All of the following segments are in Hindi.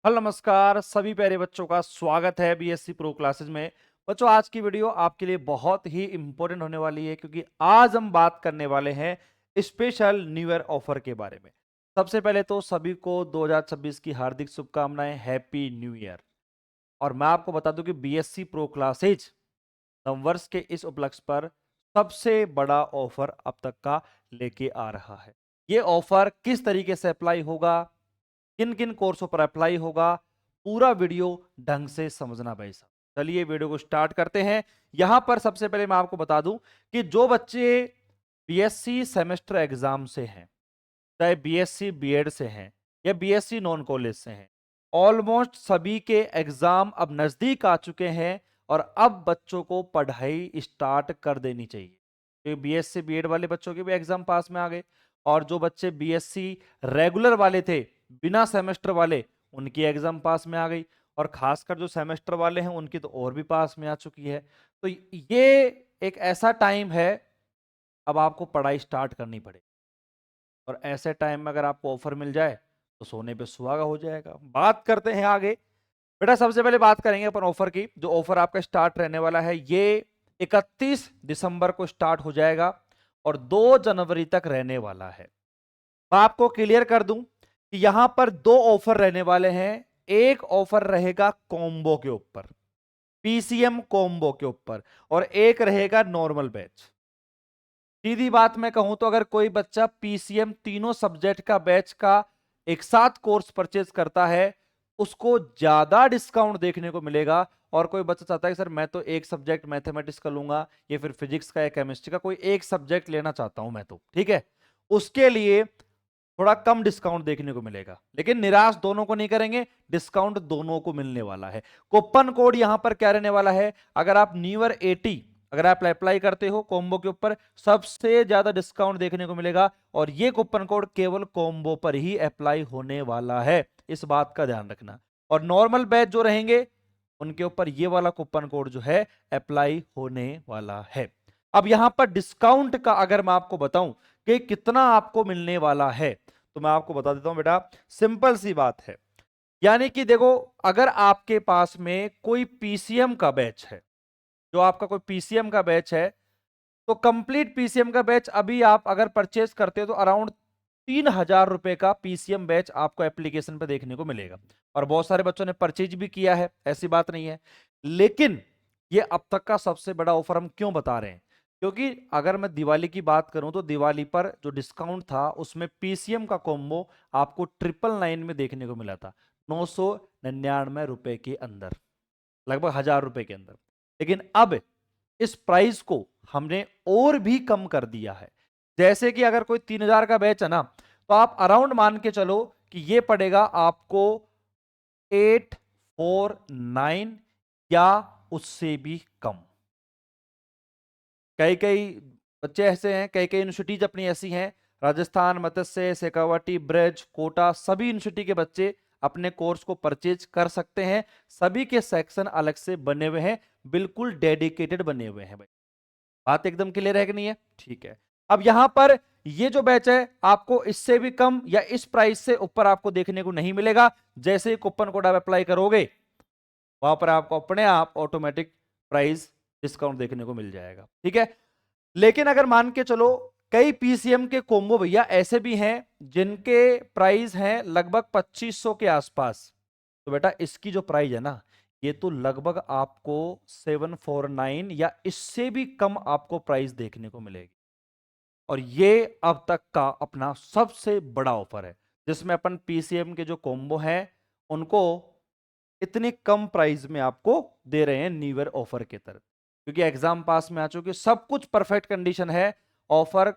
हेलो नमस्कार सभी प्यारे बच्चों का स्वागत है बीएससी प्रो क्लासेस में। बच्चों आज की वीडियो आपके लिए बहुत ही इंपॉर्टेंट होने वाली है क्योंकि आज हम बात करने वाले हैं स्पेशल न्यू ईयर ऑफर के बारे में। सबसे पहले तो सभी को 2026 की हार्दिक शुभकामनाएं, हैप्पी न्यू ईयर। और मैं आपको बता दूं कि बीएससी प्रो क्लासेज नववर्ष के इस उपलक्ष्य पर सबसे बड़ा ऑफर अब तक का लेके आ रहा है। ये ऑफर किस तरीके से अप्लाई होगा, किन किन कोर्सों पर अप्लाई होगा, पूरा वीडियो ढंग से समझना भाई साहब। चलिए वीडियो को स्टार्ट करते हैं। यहां पर सबसे पहले मैं आपको बता दूं कि जो बच्चे बीएससी सेमेस्टर एग्जाम से हैं, चाहे बीएससी बीएड से हैं या बीएससी नॉन कॉलेज से हैं, ऑलमोस्ट सभी के एग्जाम अब नजदीक आ चुके हैं और अब बच्चों को पढ़ाई स्टार्ट कर देनी चाहिए। तो बीएससी बीएड वाले बच्चों के भी एग्जाम पास में आ गए और जो बच्चे बीएससी रेगुलर वाले थे, बिना सेमेस्टर वाले, उनकी एग्जाम पास में आ गई। और खासकर जो सेमेस्टर वाले हैं उनकी तो और भी पास में आ चुकी है। तो ये एक ऐसा टाइम है, अब आपको पढ़ाई स्टार्ट करनी पड़ेगी। और ऐसे टाइम में अगर आपको ऑफर मिल जाए तो सोने पे सुहागा हो जाएगा। बात करते हैं आगे। बेटा सबसे पहले बात करेंगे अपन ऑफर की। जो ऑफर आपका स्टार्ट रहने वाला है ये 31 दिसंबर को स्टार्ट हो जाएगा और 2 जनवरी तक रहने वाला है। मैं आपको क्लियर कर दूं कि यहां पर 2 ऑफर रहने वाले हैं। एक ऑफर रहेगा कॉम्बो के ऊपर, पीसीएम कॉम्बो के ऊपर, और एक रहेगा नॉर्मल बैच। सीधी बात मैं कहूं तो अगर कोई बच्चा पीसीएम तीनों सब्जेक्ट का बैच का एक साथ कोर्स परचेज करता है, उसको ज्यादा डिस्काउंट देखने को मिलेगा। और कोई बच्चा चाहता है कि सर मैं तो एक सब्जेक्ट मैथमेटिक्स का लूंगा या फिर फिजिक्स का या केमिस्ट्री का, कोई एक सब्जेक्ट लेना चाहता हूं मैं, तो ठीक है, उसके लिए थोड़ा कम डिस्काउंट देखने को मिलेगा। लेकिन निराश दोनों को नहीं करेंगे, डिस्काउंट दोनों को मिलने वाला है। कूपन कोड यहां पर क्या रहने वाला है, अगर आप न्यू ईयर 80 अगर आप अप्लाई करते हो कॉम्बो के ऊपर, सबसे ज्यादा डिस्काउंट देखने को मिलेगा। और ये कूपन कोड केवल कॉम्बो पर ही अप्लाई होने वाला है, इस बात का ध्यान रखना। और नॉर्मल बैच जो रहेंगे उनके ऊपर ये वाला कूपन कोड जो है अप्लाई होने वाला है। अब यहां पर डिस्काउंट का अगर मैं आपको बताऊं कि कितना आपको मिलने वाला है, तो मैं आपको बता देता हूं बेटा, सिंपल सी बात है। यानी कि देखो, अगर आपके पास में कोई पीसीएम का बैच है, जो आपका कोई पीसीएम का बैच है, तो कंप्लीट पीसीएम का बैच अभी आप अगर परचेज करते हो तो अराउंड 3,000 रुपए का पीसीएम बैच आपको एप्लीकेशन पे देखने को मिलेगा। और बहुत सारे बच्चों ने परचेज भी किया है, ऐसी बात नहीं है। लेकिन ये अब तक का सबसे बड़ा ऑफर हम क्यों बता रहे हैं, क्योंकि अगर मैं दिवाली की बात करूं तो दिवाली पर जो डिस्काउंट था उसमें पीसीएम का कॉम्बो आपको 999 में देखने को मिला था, 999 रुपए के अंदर, लगभग 1,000 रुपए के अंदर। लेकिन अब इस प्राइस को हमने और भी कम कर दिया है। जैसे कि अगर कोई 3,000 का बैच है ना, तो आप अराउंड मान के चलो कि ये पड़ेगा आपको 849 या उससे भी कम। कई कई बच्चे ऐसे हैं, कई कई यूनिवर्सिटीज अपनी ऐसी हैं, राजस्थान, मत्स्य, शेखावाटी, ब्रज, कोटा, सभी यूनिवर्सिटी के बच्चे अपने कोर्स को परचेज कर सकते हैं। सभी के सेक्शन अलग से बने हुए हैं, बिल्कुल डेडिकेटेड बने हुए हैं भाई। बात एकदम क्लियर है कि नहीं है? ठीक है। अब यहां पर ये जो बैच है आपको इससे भी कम या इस प्राइस से ऊपर आपको देखने को नहीं मिलेगा। जैसे ही कूपन कोड आप अप्लाई करोगे वहां पर आपको अपने आप ऑटोमेटिक प्राइस डिस्काउंट देखने को मिल जाएगा, ठीक है। लेकिन अगर मान के चलो कई पीसीएम के कोम्बो भैया ऐसे भी हैं जिनके प्राइस हैं लगभग 2500 के आसपास, तो बेटा इसकी जो प्राइस है ना, ये तो लगभग आपको 749 या इससे भी कम आपको प्राइस देखने को मिलेगी। और ये अब तक का अपना सबसे बड़ा ऑफर है, जिसमें अपन पीसीएम के जो कॉम्बो हैं उनको इतनी कम प्राइस में आपको दे रहे हैं न्यू ईयर ऑफर के तरफ। क्योंकि एग्जाम पास में आ चुके, सब कुछ परफेक्ट कंडीशन है। ऑफर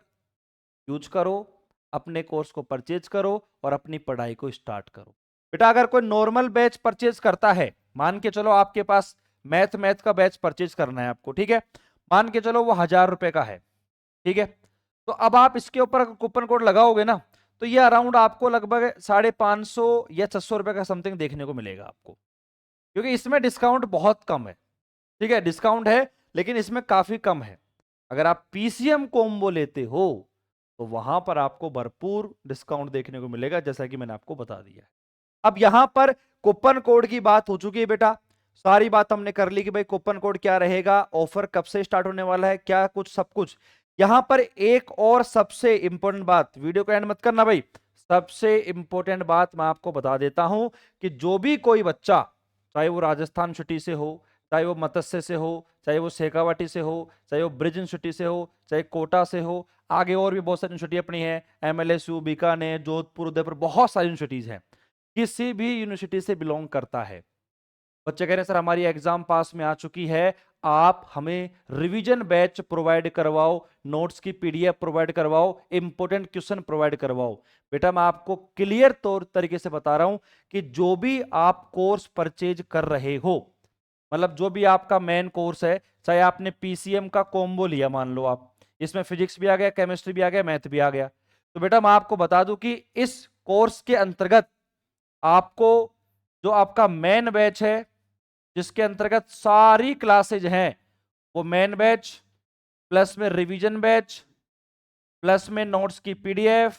यूज करो, अपने कोर्स को परचेज करो और अपनी पढ़ाई को स्टार्ट करो। बेटा अगर कोई नॉर्मल बैच परचेज करता है, मान के चलो आपके पास मैथ का बैच परचेज करना है आपको, ठीक है, मान के चलो वो 1,000 रुपए का है, ठीक है। तो अब आप इसके ऊपर कूपन कोड लगाओगे ना, तो ये अराउंड आपको लगभग 550 या 600 रुपए का समथिंग देखने को मिलेगा आपको, क्योंकि इसमें डिस्काउंट बहुत कम है। ठीक है, डिस्काउंट है लेकिन इसमें काफी कम है। अगर आप पीसीएम कॉम्बो लेते हो तो वहां पर आपको भरपूर डिस्काउंट देखने को मिलेगा, जैसा कि मैंने आपको बता दिया है। अब यहां पर कूपन कोड की बात हो चुकी है बेटा, सारी बात हमने कर ली कि भाई कूपन कोड क्या रहेगा, ऑफर कब से स्टार्ट होने वाला है, क्या कुछ सब कुछ। यहां पर एक और सबसे इंपॉर्टेंट बात, वीडियो को एंड मत करना भाई, सबसे इंपॉर्टेंट बात मैं आपको बता देता हूं कि जो भी कोई बच्चा, चाहे वो राजस्थान सिटी से हो, चाहे वो मत्स्य से हो, चाहे वो शेखावाटी से हो, चाहे वो ब्रिज यूनिवर्सिटी से हो, चाहे कोटा से हो, आगे और भी बहुत सारी यूनिवर्सिटी अपनी है, एमएलएसयू, बीकानेर, जोधपुर, उदयपुर, बहुत सारी यूनिवर्सिटीज हैं, किसी भी यूनिवर्सिटी से बिलोंग करता है। बच्चे कह रहे हैं सर हमारी एग्जाम पास में आ चुकी है, आप हमें रिवीजन बैच प्रोवाइड करवाओ, नोट्स की पीडीएफ प्रोवाइड करवाओ, इंपॉर्टेंट क्वेश्चन प्रोवाइड करवाओ। बेटा मैं आपको क्लियर तौर तरीके से बता रहा हूं कि जो भी आप कोर्स परचेज कर रहे हो, मतलब जो भी आपका मेन कोर्स है, चाहे आपने पीसीएम का कॉम्बो लिया, मान लो आप, इसमें फिजिक्स भी आ गया, केमिस्ट्री भी आ गया, मैथ भी आ गया, तो बेटा मैं आपको बता दूं कि इस कोर्स के अंतर्गत आपको जो आपका मेन बैच है, जिसके अंतर्गत सारी क्लासेज हैं, वो मेन बैच प्लस में रिवीजन बैच प्लस में नोट्स की पीडीएफ,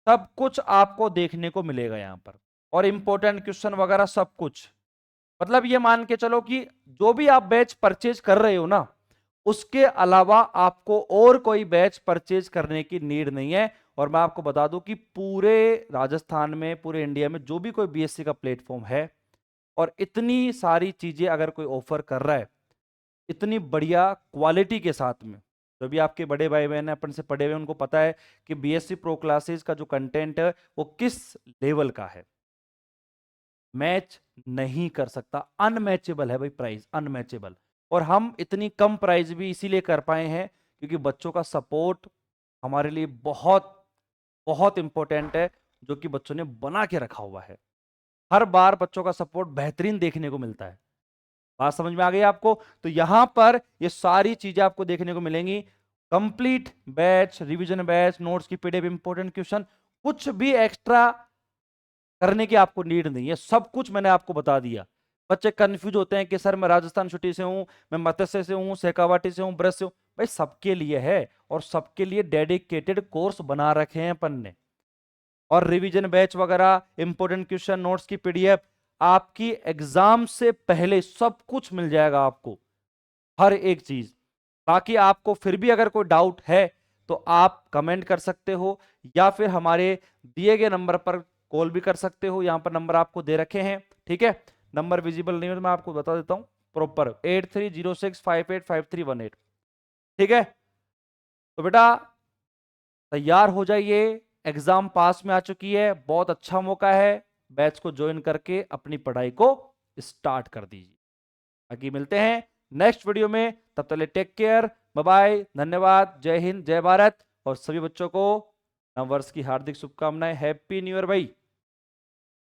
सब कुछ आपको देखने को मिलेगा यहां पर, और इंपॉर्टेंट क्वेश्चन वगैरह सब कुछ। मतलब ये मान के चलो कि जो भी आप बैच परचेज कर रहे हो ना, उसके अलावा आपको और कोई बैच परचेज करने की नीड नहीं है। और मैं आपको बता दूं कि पूरे राजस्थान में, पूरे इंडिया में जो भी कोई बीएससी का प्लेटफॉर्म है और इतनी सारी चीजें अगर कोई ऑफर कर रहा है, इतनी बढ़िया क्वालिटी के साथ में, जो भी आपके बड़े भाई बहन है अपन से पढ़े हुए, उनको पता है कि बीएससी प्रो क्लासेस का जो कंटेंट है वो किस लेवल का है, मैच नहीं कर सकता, अनमैचेबल है भाई, प्राइस अनमैचेबल। और हम इतनी कम प्राइस भी इसीलिए कर पाए हैं क्योंकि बच्चों का सपोर्ट हमारे लिए बहुत बहुत इंपॉर्टेंट है, जो कि बच्चों ने बना के रखा हुआ है। हर बार बच्चों का सपोर्ट बेहतरीन देखने को मिलता है। बात समझ में आ गई आपको? तो यहां पर ये सारी चीजें आपको देखने को मिलेंगी, complete batch, revision batch, notes की पीडीएफ, इंपॉर्टेंट क्वेश्चन, कुछ भी एक्स्ट्रा करने की आपको नीड नहीं है, सब कुछ मैंने आपको बता दिया। बच्चे कंफ्यूज होते हैं कि सर मैं राजस्थान छुट्टी से हूं, मैं मत्स्य से हूं, शेखावाटी से हूं, ब्रज से हूं। भाई सबके लिए है, और सबके लिए डेडिकेटेड कोर्स बना रखे हैं अपन ने। और रिवीजन बैच वगैरह, इंपॉर्टेंट क्वेश्चन, नोट्स की पीडीएफ, आपकी एग्जाम से पहले सब कुछ मिल जाएगा आपको, हर एक चीज। बाकी आपको फिर भी अगर कोई डाउट है तो आप कमेंट कर सकते हो, या फिर हमारे दिए गए नंबर पर कॉल भी कर सकते हो। यहां पर नंबर आपको दे रखे हैं, ठीक है? नंबर विजिबल नहीं हो तो मैं आपको बता देता हूं प्रॉपर, 8306585318, ठीक है? तो बेटा तैयार हो जाइए, एग्जाम पास में आ चुकी है, बहुत अच्छा मौका है, बैच को ज्वाइन करके अपनी पढ़ाई को स्टार्ट कर दीजिए। बाकी मिलते हैं नेक्स्ट वीडियो में, तब तक टेक केयर, बाय बाय, धन्यवाद, जय हिंद, जय भारत। और सभी बच्चों को नववर्ष की हार्दिक शुभकामनाएं, हैप्पी न्यू ईयर भाई।